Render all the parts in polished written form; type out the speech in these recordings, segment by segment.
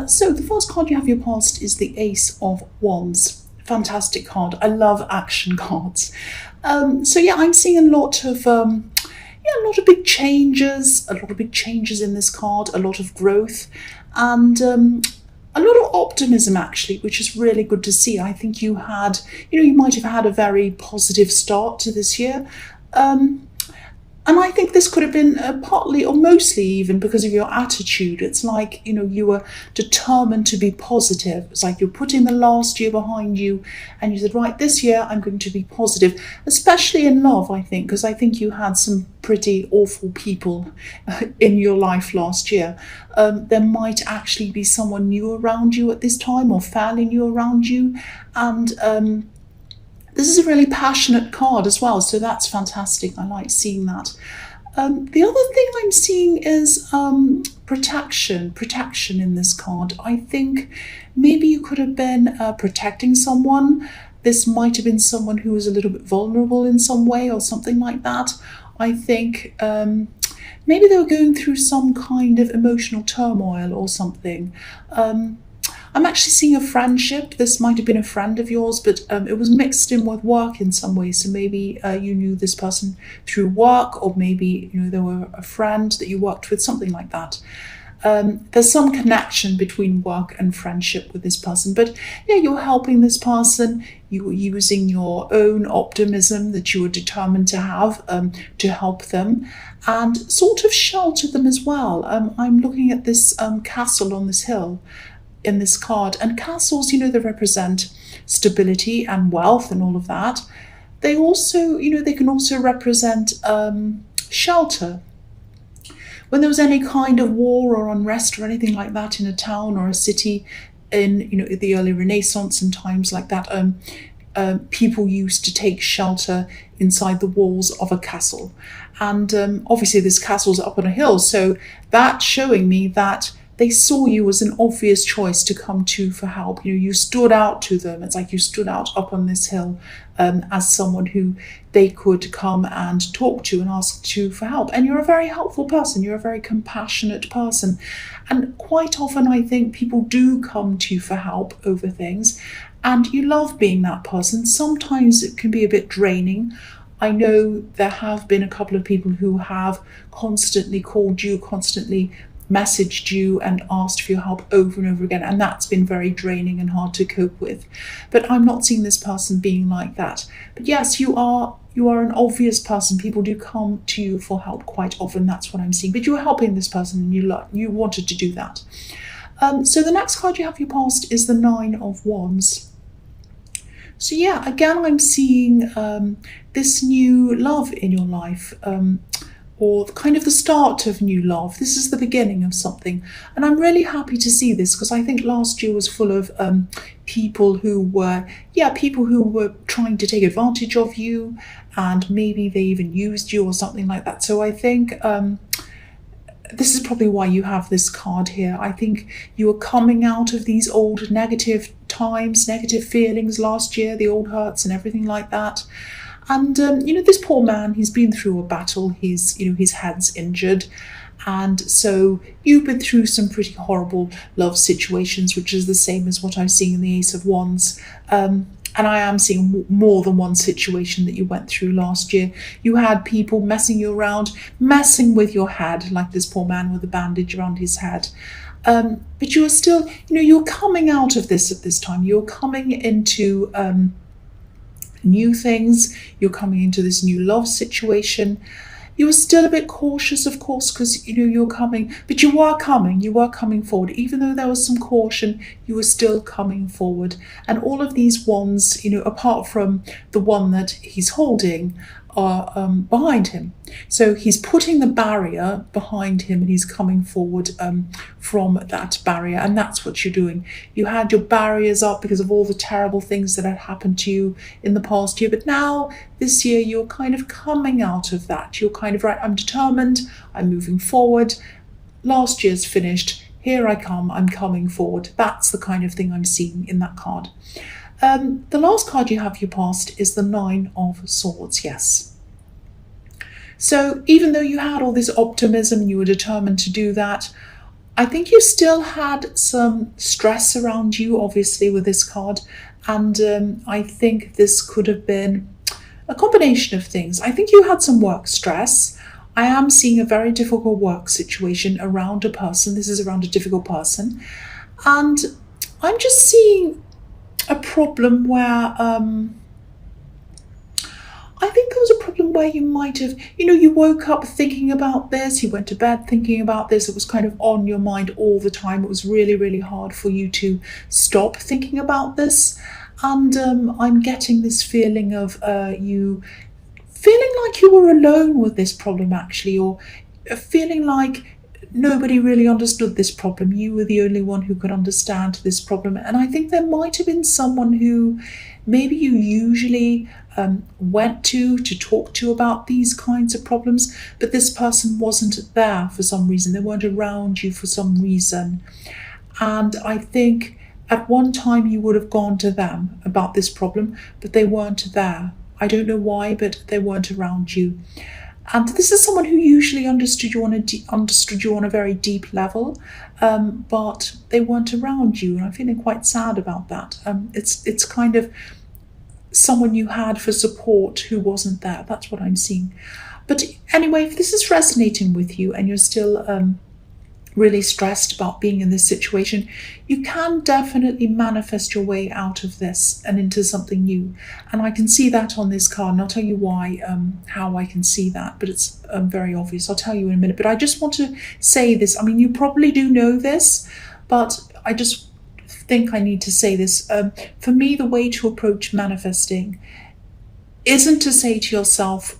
So the first card you have your past is the Ace of Wands. Fantastic card. I love action cards. So yeah, I'm seeing a lot of a lot of big changes, in this card, a lot of growth, and a lot of optimism actually, which is really good to see. I think you might have had a very positive start to this year. And I think this could have been partly or mostly even because of your attitude. It's like, you were determined to be positive. It's like you're putting the last year behind you and you said, right, this year I'm going to be positive, especially in love, I think, because I think you had some pretty awful people in your life last year. There might actually be someone new around you at this time or fairly new around you. And this is a really passionate card as well, so that's fantastic. I like seeing that. The other thing I'm seeing is protection in this card. I think maybe you could have been protecting someone. This might have been someone who was a little bit vulnerable in some way or something like that. I think maybe they were going through some kind of emotional turmoil or something. I'm actually seeing a friendship. This might have been a friend of yours, but it was mixed in with work in some way. So maybe you knew this person through work, or maybe they were a friend that you worked with, something like that. There's some connection between work and friendship with this person. But yeah, you're helping this person. You were using your own optimism that you were determined to have to help them and sort of shelter them as well. I'm looking at this castle on this hill in this card, and castles, they represent stability and wealth and all of that. They also, they can also represent shelter. When there was any kind of war or unrest or anything like that in a town or a city in the early Renaissance and times like that, people used to take shelter inside the walls of a castle. And obviously this castle's up on a hill, so that's showing me that they saw you as an obvious choice to come to for help. You stood out to them. It's like you stood out up on this hill as someone who they could come and talk to and ask to for help. And you're a very helpful person. You're a very compassionate person. And quite often I think people do come to you for help over things. And you love being that person. Sometimes it can be a bit draining. I know there have been a couple of people who have constantly called you, constantly messaged you and asked for your help over and over again, and that's been very draining and hard to cope with. But I'm not seeing this person being like that. But yes, you are an obvious person. People do come to you for help quite often. That's what I'm seeing. But you are helping this person and you wanted to do that. So the next card you have your past is the Nine of Wands. So yeah, again, I'm seeing this new love in your life, or kind of the start of new love. This is the beginning of something. And I'm really happy to see this because I think last year was full of people who were trying to take advantage of you, and maybe they even used you or something like that. So I think this is probably why you have this card here. I think you are coming out of these old negative times, negative feelings last year, the old hurts and everything like that. And, this poor man, he's been through a battle. His head's injured. And so you've been through some pretty horrible love situations, which is the same as what I'm seeing in the Ace of Wands. And I am seeing more than one situation that you went through last year. You had people messing you around, messing with your head, like this poor man with a bandage around his head. But you are still, you're coming out of this at this time. You're coming into new things. You're coming into this new love situation. You were still a bit cautious, of course, because you're coming, but you were coming forward. Even though there was some caution, you were still coming forward. And all of these wands, apart from the one that he's holding, are behind him. So he's putting the barrier behind him and he's coming forward from that barrier. And that's what you're doing. You had your barriers up because of all the terrible things that had happened to you in the past year. But now, this year, you're kind of coming out of that. You're kind of, right, I'm determined, I'm moving forward. Last year's finished. Here I come, I'm coming forward. That's the kind of thing I'm seeing in that card. The last card you have your past is the Nine of Swords, yes. So even though you had all this optimism and you were determined to do that, I think you still had some stress around you, obviously, with this card. And I think this could have been a combination of things. I think you had some work stress. I am seeing a very difficult work situation around a person. This is around a difficult person. And I'm just seeing a problem where I think there was a problem where you might have, you woke up thinking about this, you went to bed thinking about this, it was kind of on your mind all the time. It was really, really hard for you to stop thinking about this. And I'm getting this feeling of you feeling like you were alone with this problem, actually, or feeling like nobody really understood this problem. You were the only one who could understand this problem. And I think there might have been someone who maybe you usually went to talk to about these kinds of problems, but this person wasn't there for some reason. They weren't around you for some reason. And I think at one time you would have gone to them about this problem, but they weren't there. I don't know why, but they weren't around you. And this is someone who usually understood you on a very deep level, but they weren't around you, and I'm feeling quite sad about that. It's kind of someone you had for support who wasn't there. That's what I'm seeing. But anyway, if this is resonating with you and you're still really stressed about being in this situation, you can definitely manifest your way out of this and into something new. And I can see that on this card, and I'll tell you why, how I can see that, but it's very obvious. I'll tell you in a minute. But I just want to say this. I mean, you probably do know this, but I just think I need to say this. For me, the way to approach manifesting isn't to say to yourself,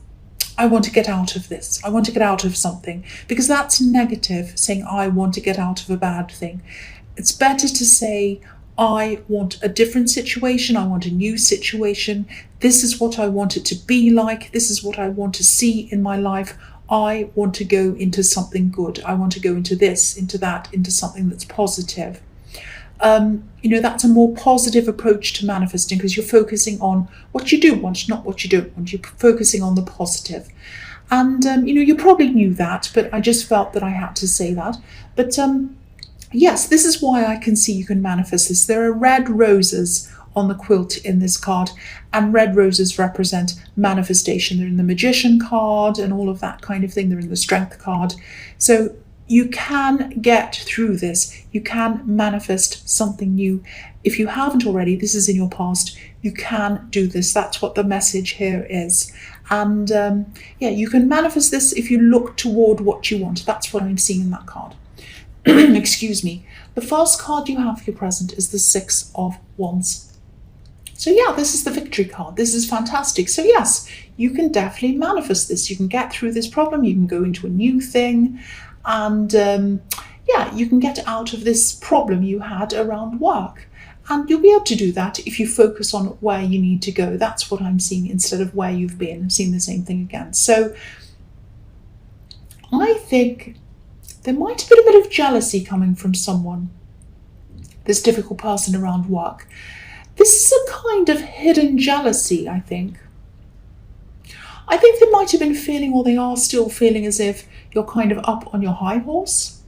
I want to get out of this. I want to get out of something, because that's negative, saying I want to get out of a bad thing. It's better to say, I want a different situation. I want a new situation. This is what I want it to be like. This is what I want to see in my life. I want to go into something good. I want to go into this, into that, into something that's positive. That's a more positive approach to manifesting, because you're focusing on what you do want, not what you don't want. You're focusing on the positive. And, you probably knew that, but I just felt that I had to say that. But yes, this is why I can see you can manifest this. There are red roses on the quilt in this card, and red roses represent manifestation. They're in the Magician card and all of that kind of thing. They're in the Strength card. So you can get through this. You can manifest something new. If you haven't already, this is in your past, you can do this. That's what the message here is. And you can manifest this if you look toward what you want. That's what I'm seeing in that card. Excuse me. The first card you have for your present is the Six of Wands. So yeah, this is the victory card. This is fantastic. So yes, you can definitely manifest this. You can get through this problem. You can go into a new thing. And you can get out of this problem you had around work. And you'll be able to do that if you focus on where you need to go. That's what I'm seeing instead of where you've been. I'm seeing the same thing again. So I think there might have been a bit of jealousy coming from someone, this difficult person around work. This is a kind of hidden jealousy, I think. I think they might have been feeling, or they are still feeling, as if you're kind of up on your high horse,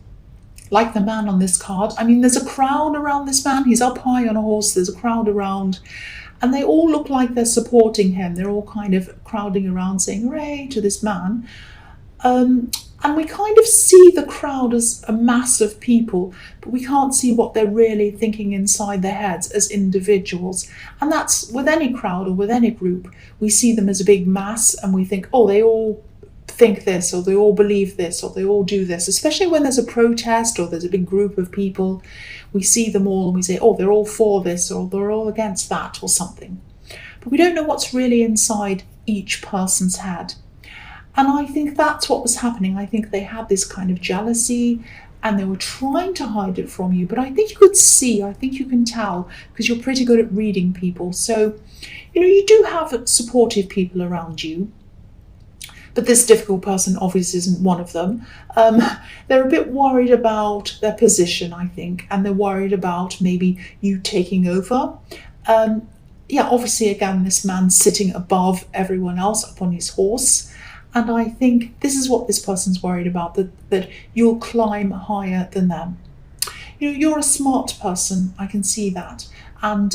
like the man on this card. I mean, there's a crowd around this man. He's up high on a horse. There's a crowd around, and they all look like they're supporting him. They're all kind of crowding around saying, hooray to this man. And we kind of see the crowd as a mass of people, but we can't see what they're really thinking inside their heads as individuals. And that's with any crowd or with any group. We see them as a big mass and we think, oh, they all think this, or they all believe this, or they all do this. Especially when there's a protest or there's a big group of people, we see them all and we say, oh, they're all for this, or they're all against that, or something. But we don't know what's really inside each person's head. And I think that's what was happening. I think they had this kind of jealousy and they were trying to hide it from you. But I think you could see, I think you can tell, because you're pretty good at reading people. So, you do have supportive people around you. But this difficult person obviously isn't one of them. They're a bit worried about their position, I think. And they're worried about maybe you taking over. Obviously, again, this man's sitting above everyone else up on his horse. And I think this is what this person's worried about, that you'll climb higher than them. You're a smart person, I can see that. And,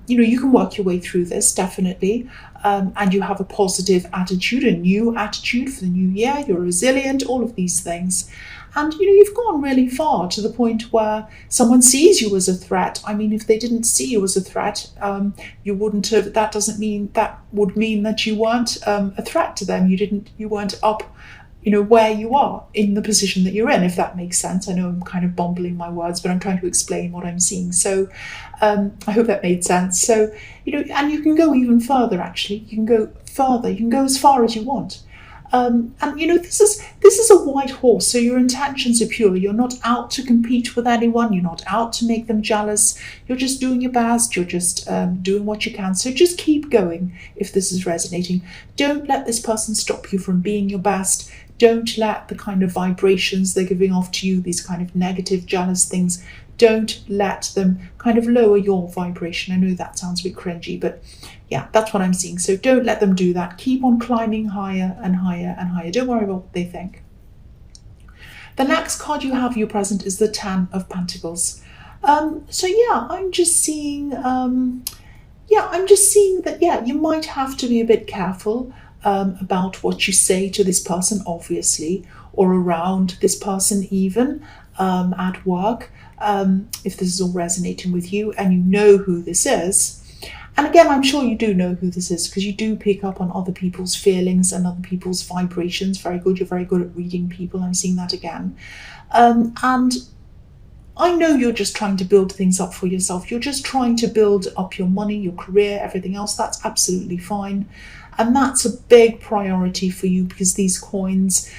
you can work your way through this, definitely. And you have a positive attitude, a new attitude for the new year. You're resilient, all of these things. And, you've gone really far to the point where someone sees you as a threat. I mean, if they didn't see you as a threat, you wouldn't have, that would mean that you weren't a threat to them. You weren't up where you are in the position that you're in, if that makes sense. I know I'm kind of bumbling my words, but I'm trying to explain what I'm seeing. So I hope that made sense. So, and you can go even further, actually. You can go further. You can go as far as you want. And this is a white horse, so your intentions are pure. You're not out to compete with anyone. You're not out to make them jealous. You're just doing your best. You're just doing what you can. So just keep going if this is resonating. Don't let this person stop you from being your best. Don't let the kind of vibrations they're giving off to you, these kind of negative, jealous things, don't let them kind of lower your vibration. I know that sounds a bit cringy, but yeah, that's what I'm seeing. So don't let them do that. Keep on climbing higher and higher and higher. Don't worry about what they think. The next card you have your present is the Ten of Pentacles. So yeah, I'm just seeing that, you might have to be a bit careful about what you say to this person, obviously, or around this person even at work, if this is all resonating with you and you know who this is. And again, I'm sure you do know who this is because you do pick up on other people's feelings and other people's vibrations. Very good. You're very good at reading people. I'm seeing that again. And I know you're just trying to build things up for yourself. You're just trying to build up your money, your career, everything else. That's absolutely fine. And that's a big priority for you because these coins,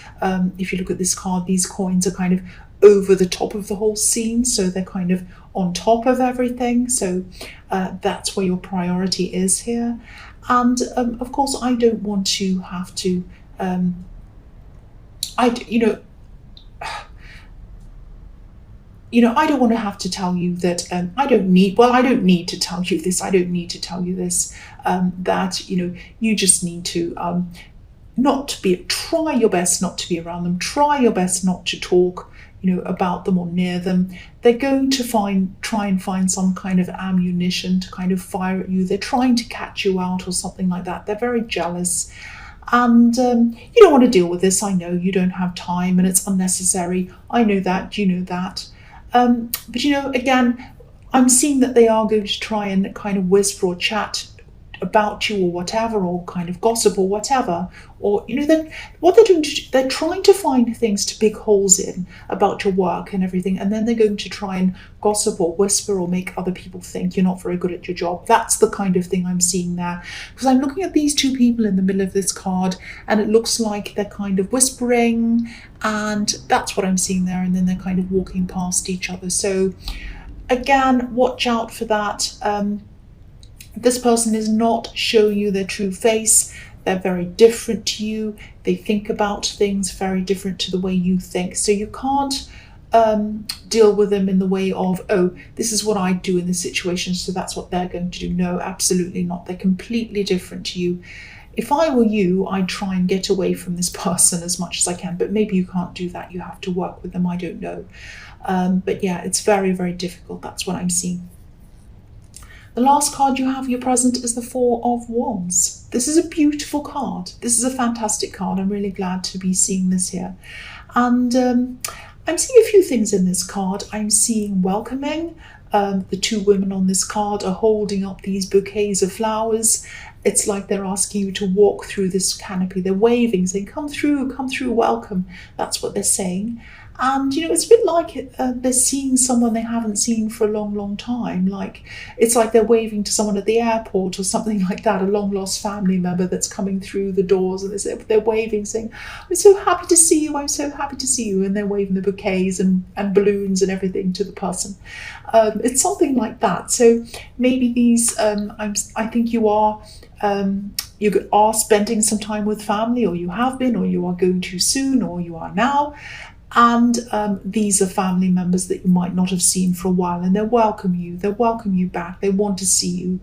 if you look at this card, these coins are kind of over the top of the whole scene. So they're kind of on top of everything. So that's where your priority is here. And of course, I don't want to have to, I don't want to have to tell you that I don't need to tell you this. I don't need to tell you this, that, you just need to try your best not to be around them. Try your best not to talk, about them or near them. They're going to try and find some kind of ammunition to kind of fire at you. They're trying to catch you out or something like that. They're very jealous. And you don't want to deal with this. I know you don't have time and it's unnecessary. I know that, you know that. But again, I'm seeing that they are going to try and kind of whisper or chat about you or whatever, or kind of gossip or whatever, or what they're doing, they're trying to find things to pick holes in about your work and everything, and then they're going to try and gossip or whisper or make other people think you're not very good at your job. That's the kind of thing I'm seeing there, because I'm looking at these two people in the middle of this card and it looks like they're kind of whispering, and that's what I'm seeing there, and then they're kind of walking past each other. So again, watch out for that. This person is not showing you their true face. They're very different to you. They think about things very different to the way you think. So you can't deal with them in the way of, oh, this is what I do in this situation, so that's what they're going to do. No, absolutely not. They're completely different to you. If I were you, I'd try and get away from this person as much as I can, but maybe you can't do that. You have to work with them. I don't know. But yeah, it's very, very difficult. That's what I'm seeing. The last card you have your present is the Four of Wands. This is a beautiful card. This is a fantastic card. I'm really glad to be seeing this here. And I'm seeing a few things in this card. I'm seeing welcoming. The two women on this card are holding up these bouquets of flowers. It's like they're asking you to walk through this canopy. They're waving, saying, come through, welcome. That's what they're saying. And, it's a bit like they're seeing someone they haven't seen for a long, long time. Like, it's like they're waving to someone at the airport or something like that, a long-lost family member that's coming through the doors, and they're waving, saying, I'm so happy to see you, I'm so happy to see you. And they're waving the bouquets and balloons and everything to the person. It's something like that. So maybe these, I think you are spending some time with family, or you have been, or you are going to soon, or you are now. And these are family members that you might not have seen for a while, and they welcome you back, they want to see you.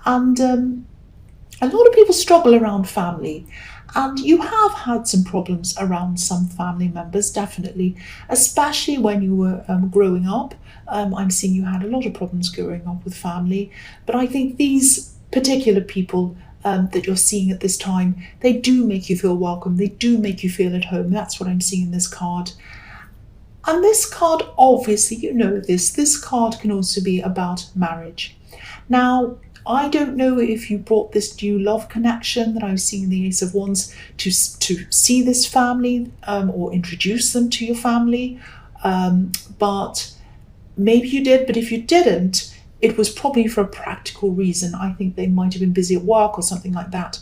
And a lot of people struggle around family, And you have had some problems around some family members, definitely, especially when you were growing up. I'm seeing you had a lot of problems growing up with family, but I think these particular people that you're seeing at this time, they do make you feel welcome. They do make you feel at home. That's what I'm seeing in this card. And this card, obviously, you know this card can also be about marriage. Now, I don't know if you brought this new love connection that I was seeing in the Ace of Wands to see this family or introduce them to your family, but maybe you did. But if you didn't, it was probably for a practical reason. I think they might have been busy at work or something like that.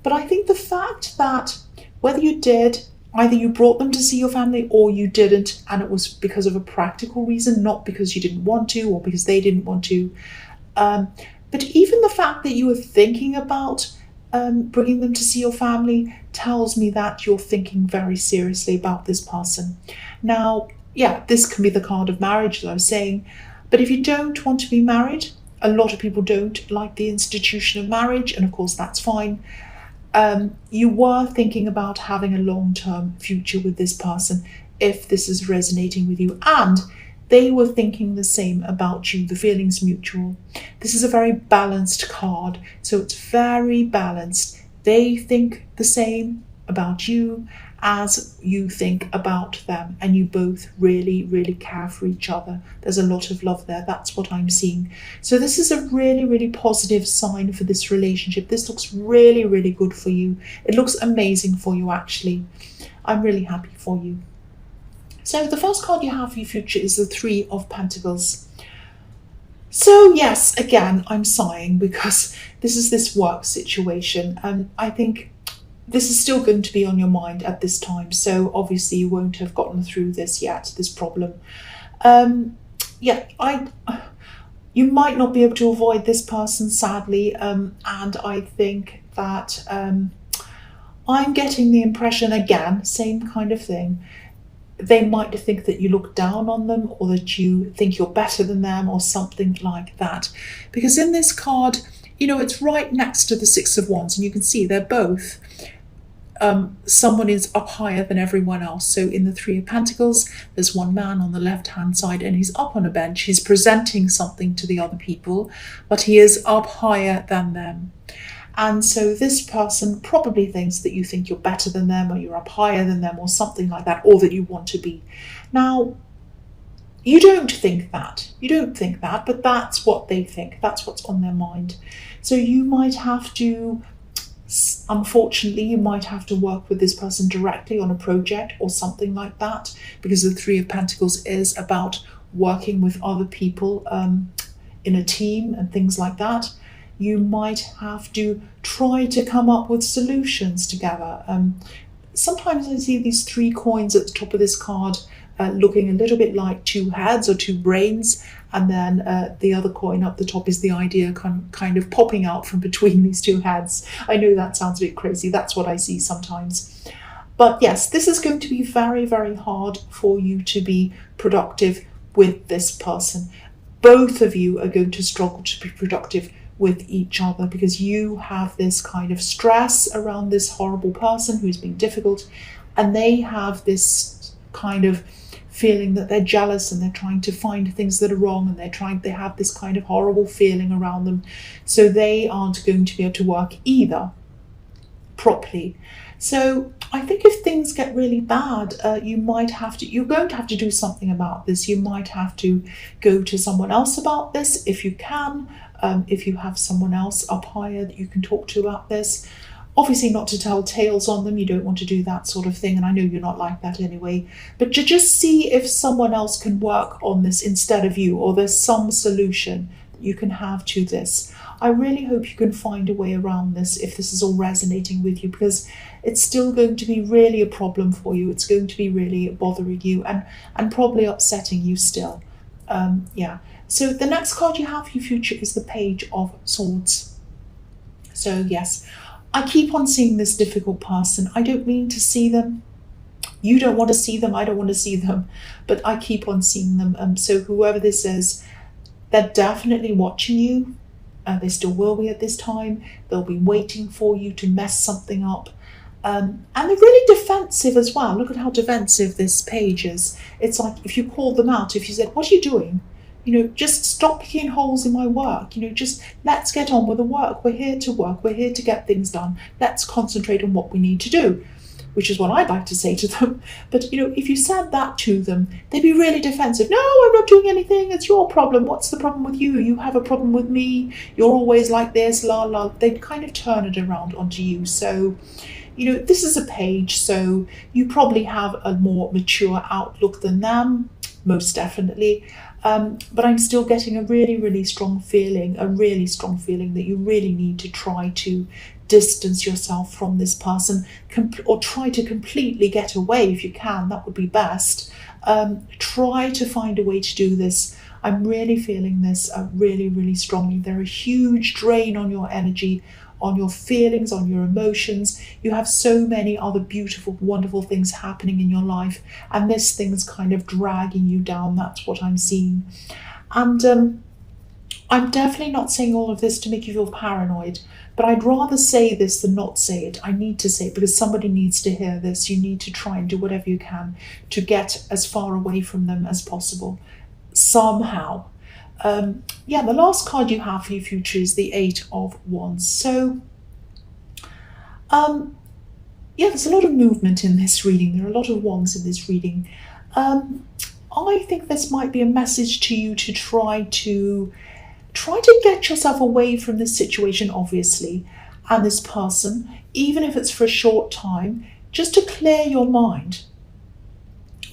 But I think the fact that whether you did, either you brought them to see your family or you didn't, and it was because of a practical reason, not because you didn't want to or because they didn't want to. But even the fact that you were thinking about bringing them to see your family tells me that you're thinking very seriously about this person. Now, yeah, this can be the card of marriage, as I was saying. But if you don't want to be married, a lot of people don't like the institution of marriage, and of course that's fine. You were thinking about having a long-term future with this person if this is resonating with you, and they were thinking the same about you. The feeling's mutual. This is a very balanced card, so it's very balanced. They think the same about you as you think about them, and you both really, really care for each other. There's a lot of love there. That's what I'm seeing. So this is a really, really positive sign for this relationship. This looks really, really good for you. It looks amazing for you, actually. I'm really happy for you. So the first card you have for your future is the Three of Pentacles. So yes, again, I'm sighing because this is this work situation, and I think this is still going to be on your mind at this time. So obviously you won't have gotten through this yet, this problem. You might not be able to avoid this person, sadly, and I think that I'm getting the impression, again, same kind of thing. They might think that you look down on them or that you think you're better than them or something like that. Because in this card, you know, it's right next to the Six of Wands, and you can see they're both, someone is up higher than everyone else. So in the Three of Pentacles, there's one man on the left-hand side and he's up on a bench. He's presenting something to the other people, but he is up higher than them. And so this person probably thinks that you think you're better than them or you're up higher than them or something like that, or that you want to be. Now, you don't think that. You don't think that, but that's what they think. That's what's on their mind. So you might have to, unfortunately, you might have to work with this person directly on a project or something like that, because the Three of Pentacles is about working with other people in a team and things like that. You might have to try to come up with solutions together. Sometimes I see these three coins at the top of this card looking a little bit like two heads or two brains, and then the other coin up the top is the idea kind of popping out from between these two heads. I know that sounds a bit crazy. That's what I see sometimes. But yes, this is going to be very, very hard for you to be productive with this person. Both of you are going to struggle to be productive with each other because you have this kind of stress around this horrible person who's being difficult, and they have this kind of feeling that they're jealous and they're trying to find things that are wrong, and they have this kind of horrible feeling around them. So they aren't going to be able to work either properly. So I think if things get really bad, you're going to have to do something about this. You might have to go to someone else about this if you can. If you have someone else up higher that you can talk to about this. Obviously not to tell tales on them, you don't want to do that sort of thing, and I know you're not like that anyway, but to just see if someone else can work on this instead of you, or there's some solution that you can have to this. I really hope you can find a way around this if this is all resonating with you, because it's still going to be really a problem for you. It's going to be really bothering you and probably upsetting you still. So the next card you have for your future is the Page of Swords. So yes, I keep on seeing this difficult person. I don't mean to see them. You don't want to see them. I don't want to see them. But I keep on seeing them. So whoever this is, they're definitely watching you. They still will be at this time. They'll be waiting for you to mess something up. And they're really defensive as well. Look at how defensive this page is. It's like if you called them out, if you said, what are you doing? Just stop picking holes in my work. Just let's get on with the work. We're here to work. We're here to get things done. Let's concentrate on what we need to do, which is what I'd like to say to them. But, if you said that to them, they'd be really defensive. No, I'm not doing anything. It's your problem. What's the problem with you? You have a problem with me. You're always like this, la, la. They'd kind of turn it around onto you. So, this is a page, so you probably have a more mature outlook than them, most definitely. But I'm still getting a really, really strong feeling that you really need to try to distance yourself from this person, or try to completely get away if you can. That would be best. Try to find a way to do this. I'm really feeling this really, really strongly. They're a huge drain on your energy, on your feelings, on your emotions. You have so many other beautiful, wonderful things happening in your life, and this thing's kind of dragging you down. That's what I'm seeing. And I'm definitely not saying all of this to make you feel paranoid, but I'd rather say this than not say it. I need to say it because somebody needs to hear this. You need to try and do whatever you can to get as far away from them as possible, somehow. The last card you have for your future is the 8 of Wands. So, there's a lot of movement in this reading. There are a lot of wands in this reading. I think this might be a message to you to try to get yourself away from this situation, obviously, and this person, even if it's for a short time, just to clear your mind.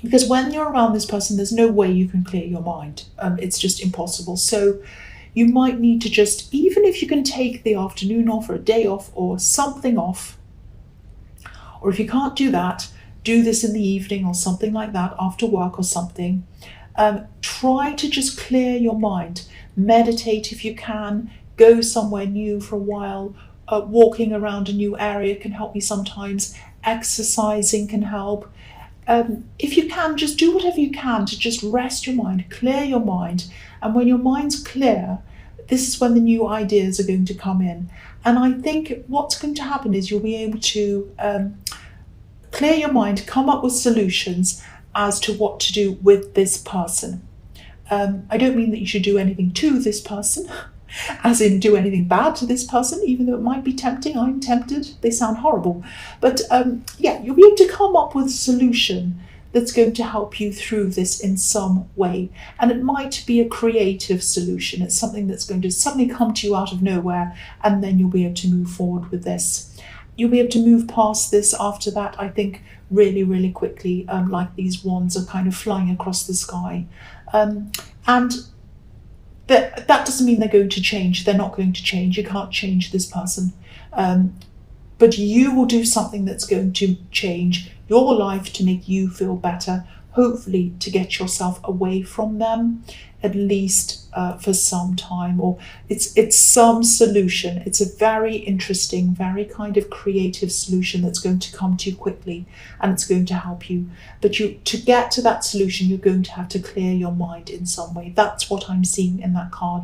Because when you're around this person, there's no way you can clear your mind. It's just impossible. So you might need to just, even if you can take the afternoon off or a day off or something off, or if you can't do that, do this in the evening or something like that after work or something. Try to just clear your mind. Meditate if you can. Go somewhere new for a while. Walking around a new area can help you sometimes. Exercising can help. If you can, just do whatever you can to just rest your mind, clear your mind. And when your mind's clear, this is when the new ideas are going to come in. And I think what's going to happen is you'll be able to clear your mind, come up with solutions as to what to do with this person. I don't mean that you should do anything to this person, as in do anything bad to this person, even though it might be tempting. I'm tempted. They sound horrible. But you'll be able to come up with a solution that's going to help you through this in some way. And it might be a creative solution. It's something that's going to suddenly come to you out of nowhere, and then you'll be able to move forward with this. You'll be able to move past this after that, I think, really, really quickly, like these wands are kind of flying across the sky. And that doesn't mean they're going to change. They're not going to change. You can't change this person. But you will do something that's going to change your life to make you feel better, hopefully to get yourself away from them, at least for some time. Or it's some solution. It's a very interesting, very kind of creative solution that's going to come to you quickly, and it's going to help you. But to get to that solution, you're going to have to clear your mind in some way. That's what I'm seeing in that card.